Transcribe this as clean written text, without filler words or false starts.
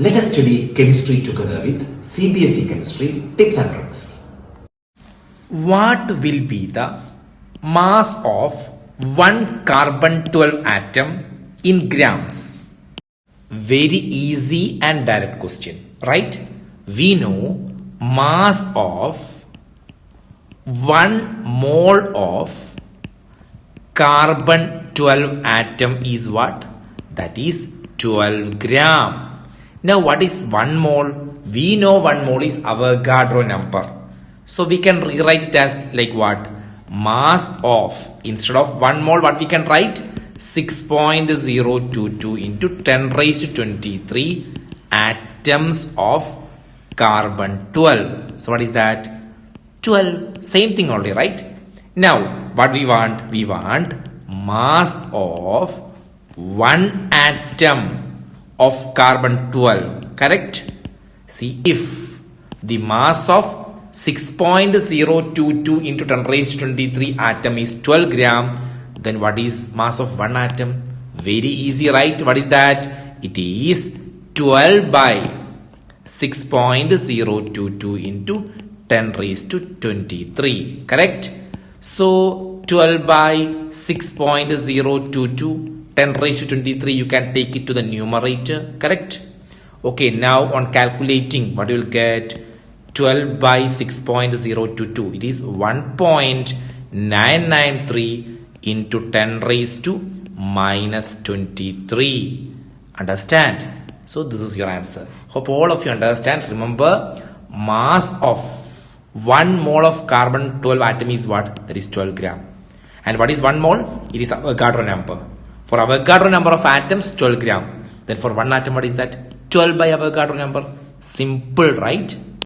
Let us study chemistry together with CBSE Chemistry tips and tricks. What will be the mass of one carbon 12 atom in grams? Very easy and direct question, right? We know mass of 1 mole of carbon 12 atom is what? That is 12 gram. Now what is 1 mole? We know 1 mole is Avogadro number. So we can rewrite it as like what? Mass of, instead of 1 mole, what we can write? 6.022 into 10 raised to 23 atoms of carbon 12. So what is that? 12. Same thing only, right? Now what we want? We want mass of 1 atom of carbon 12, correct? See, if the mass of 6.022 into 10 raised to 23 atom is 12 gram, then what is mass of 1 atom? Very easy, right? What is that? It is 12 by 6.022 into 10 raised to 23, correct? So 12 by 6.022 10 raised to 23, you can take it to the numerator, correct? Okay, now on calculating, what you will get? 12 by 6.022, it is 1.993 into 10 raised to minus 23. Understand? So this is your answer. Hope all of you understand. Remember, mass of 1 mole of carbon 12 atom is what? That is 12 gram. And what is 1 mole? It is Avogadro number. For Avogadro number of atoms, 12 gram. Then for 1 atom, what is that? 12 by Avogadro number. Simple, right?